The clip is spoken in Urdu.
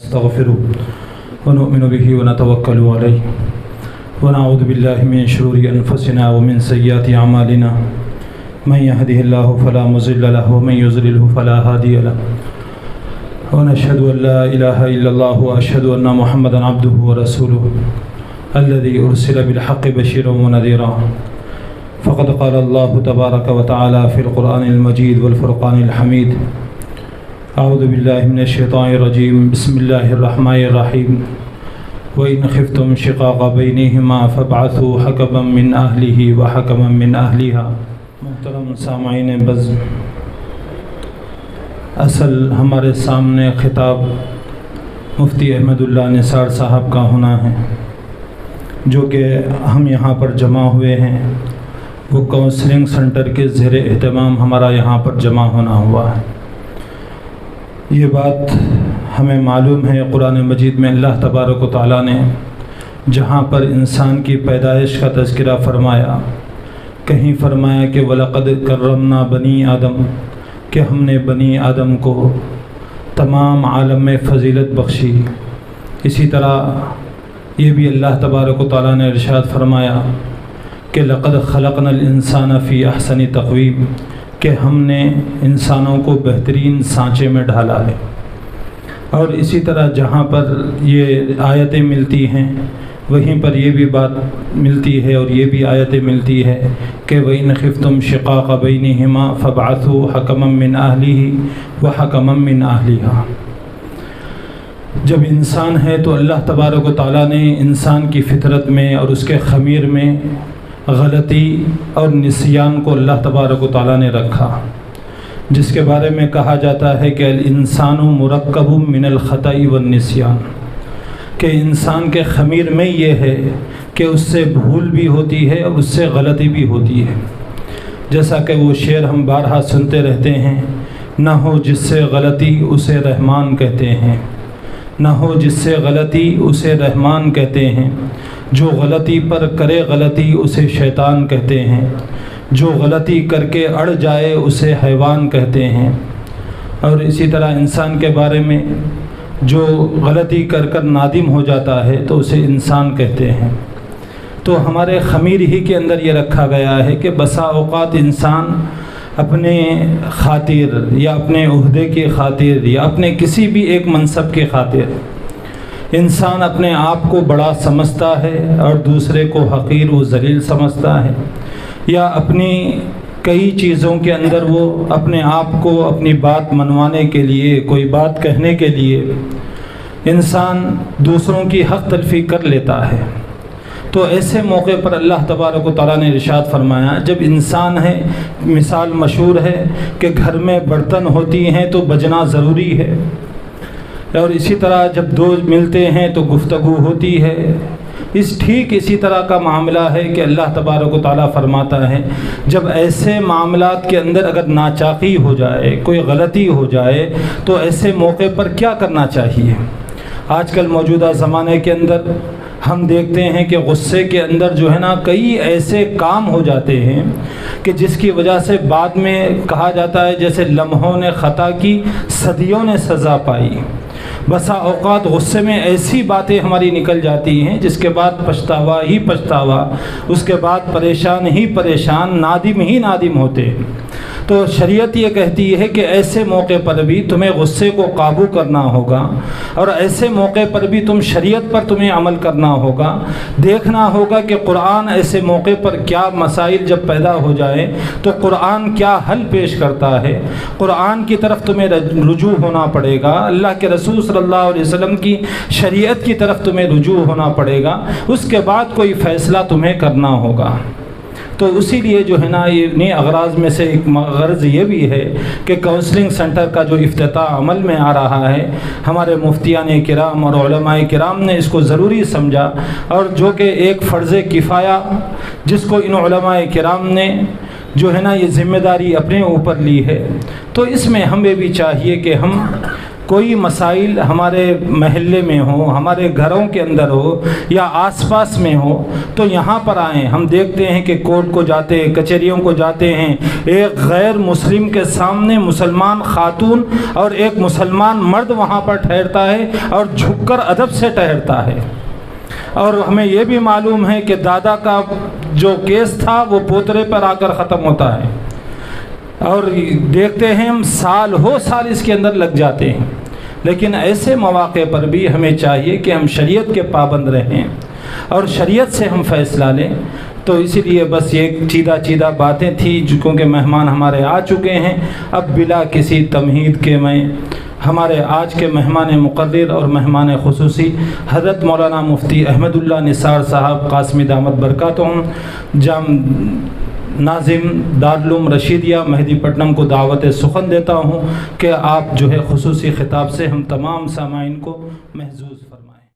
نستغفره ونؤمن به ونتوكل عليه ونعوذ بالله من شرور أنفسنا ومن سيئات أعمالنا من يهده الله فلا مضل له ومن يضلله فلا هادي له ونشهد أن لا إله إلا الله وأشهد أن محمدا عبده ورسوله الذي أرسل بالحق بشيرا ونذيرا فقد قال الله تبارك وتعالى في القرآن المجيد والفرقان الحميد اعوذ باللہ من الشیطان الرجیم بسم اللہ الرحمن الرحیم وَإِنْ خِفْتُمْ شِقَاقَ بَيْنِهِمَا فَابْعَثُوا حَكَمًا مِّنْ أَهْلِهِ وَحَكَمًا مِّنْ أَهْلِهَا۔ محترم سامعین بزم، اصل ہمارے سامنے خطاب مفتی احمد اللہ نثار صاحب کا ہونا ہے، جو کہ ہم یہاں پر جمع ہوئے ہیں۔ وہ کونسلنگ سینٹر کے زیر اہتمام ہمارا یہاں پر جمع ہونا ہوا ہے۔ یہ بات ہمیں معلوم ہے، قرآن مجید میں اللہ تبارک و تعالیٰ نے جہاں پر انسان کی پیدائش کا تذکرہ فرمایا، کہیں فرمایا کہ وَلَقَدْ كَرَّمْنَا بَنِي آدم، کہ ہم نے بنی آدم کو تمام عالم میں فضیلت بخشی۔ اسی طرح یہ بھی اللہ تبارک و تعالیٰ نے ارشاد فرمایا کہ لَقَدْ خَلَقْنَا الْإِنسَانَ فِي أَحْسَنِ تَقْوِيمٍ، کہ ہم نے انسانوں کو بہترین سانچے میں ڈھالا ہے۔ اور اسی طرح جہاں پر یہ آیتیں ملتی ہیں وہیں پر یہ بھی بات ملتی ہے اور یہ بھی آیتیں ملتی ہے کہ وَإِنْ خِفْتُمْ شِقَاقَ بَيْنِهِمَا فَابْعَثُوا حَكَمًا مِّنْ أَهْلِهِ وَحَكَمًا مِّنْ أَهْلِهَا۔ جب انسان ہے تو اللہ تبارک و تعالیٰ نے انسان کی فطرت میں اور اس کے خمیر میں غلطی اور نسیان کو اللہ تبارک و تعالیٰ نے رکھا، جس کے بارے میں کہا جاتا ہے کہ الانسان مرکب من الخطأ والنسیان، کہ انسان کے خمیر میں یہ ہے کہ اس سے بھول بھی ہوتی ہے اور اس سے غلطی بھی ہوتی ہے۔ جیسا کہ وہ شعر ہم بارہا سنتے رہتے ہیں، نہ ہو جس سے غلطی اسے رحمان کہتے ہیں، نہ ہو جس سے غلطی اسے رحمان کہتے ہیں، جو غلطی پر کرے غلطی اسے شیطان کہتے ہیں، جو غلطی کر کے اڑ جائے اسے حیوان کہتے ہیں۔ اور اسی طرح انسان کے بارے میں جو غلطی کر کر نادم ہو جاتا ہے تو اسے انسان کہتے ہیں۔ تو ہمارے خمیر ہی کے اندر یہ رکھا گیا ہے کہ بسا اوقات انسان اپنے خاطر یا اپنے عہدے کی خاطر یا اپنے کسی بھی ایک منصب کی خاطر انسان اپنے آپ کو بڑا سمجھتا ہے اور دوسرے کو حقیر و ذلیل سمجھتا ہے، یا اپنی کئی چیزوں کے اندر وہ اپنے آپ کو اپنی بات منوانے کے لیے، کوئی بات کہنے کے لیے انسان دوسروں کی حق تلفی کر لیتا ہے۔ تو ایسے موقع پر اللہ تبارک و تعالیٰ نے ارشاد فرمایا، جب انسان ہے، مثال مشہور ہے کہ گھر میں برتن ہوتی ہیں تو بجنا ضروری ہے، اور اسی طرح جب دو ملتے ہیں تو گفتگو ہوتی ہے۔ ٹھیک اسی طرح کا معاملہ ہے کہ اللہ تبارک و تعالیٰ فرماتا ہے جب ایسے معاملات کے اندر اگر ناچاقی ہو جائے، کوئی غلطی ہو جائے، تو ایسے موقع پر کیا کرنا چاہیے۔ آج کل موجودہ زمانے کے اندر ہم دیکھتے ہیں کہ غصے کے اندر جو ہے نا کئی ایسے کام ہو جاتے ہیں کہ جس کی وجہ سے بعد میں کہا جاتا ہے جیسے لمحوں نے خطا کی، صدیوں نے سزا پائی۔ بسا اوقات غصے میں ایسی باتیں ہماری نکل جاتی ہیں جس کے بعد پچھتاوا ہی پچھتاوا، اس کے بعد پریشان ہی پریشان، نادم ہی نادم ہوتے۔ تو شریعت یہ کہتی ہے کہ ایسے موقع پر بھی تمہیں غصے کو قابو کرنا ہوگا، اور ایسے موقع پر بھی شریعت پر تمہیں عمل کرنا ہوگا، دیکھنا ہوگا کہ قرآن ایسے موقع پر کیا مسائل جب پیدا ہو جائے تو قرآن کیا حل پیش کرتا ہے۔ قرآن کی طرف تمہیں رجوع ہونا پڑے گا، اللہ کے رسول صلی اللہ علیہ وسلم کی شریعت کی طرف تمہیں رجوع ہونا پڑے گا، اس کے بعد کوئی فیصلہ تمہیں کرنا ہوگا۔ تو اسی لیے جو ہے نا یہ نئے اغراض میں سے ایک غرض یہ بھی ہے کہ کونسلنگ سینٹر کا جو افتتاح عمل میں آ رہا ہے، ہمارے مفتیان کرام اور علماء کرام نے اس کو ضروری سمجھا، اور جو کہ ایک فرض کفایہ جس کو ان علماء کرام نے جو ہے نا یہ ذمہ داری اپنے اوپر لی ہے، تو اس میں ہمیں بھی چاہیے کہ ہم کوئی مسائل ہمارے محلے میں ہو، ہمارے گھروں کے اندر ہو یا آس پاس میں ہو تو یہاں پر آئیں۔ ہم دیکھتے ہیں کہ کورٹ کو جاتے ہیں، کچہریوں کو جاتے ہیں، ایک غیر مسلم کے سامنے مسلمان خاتون اور ایک مسلمان مرد وہاں پر ٹھہرتا ہے اور جھک کر ادب سے ٹھہرتا ہے۔ اور ہمیں یہ بھی معلوم ہے کہ دادا کا جو کیس تھا وہ پوترے پر آ کر ختم ہوتا ہے، اور دیکھتے ہیں ہم سال اس کے اندر لگ جاتے ہیں۔ لیکن ایسے مواقع پر بھی ہمیں چاہیے کہ ہم شریعت کے پابند رہیں اور شریعت سے ہم فیصلہ لیں۔ تو اسی لیے بس یہ چیدہ باتیں تھیں، کیونکہ مہمان ہمارے آ چکے ہیں۔ اب بلا کسی تمہید کے میں ہمارے آج کے مہمان مقرر اور مہمان خصوصی حضرت مولانا مفتی احمد اللہ نثار صاحب قاسمی دامت برکاتہم ناظم دارالعلوم رشیدیہ مہدی پٹنم کو دعوت سخن دیتا ہوں کہ آپ جو ہے خصوصی خطاب سے ہم تمام سامعین کو محظوظ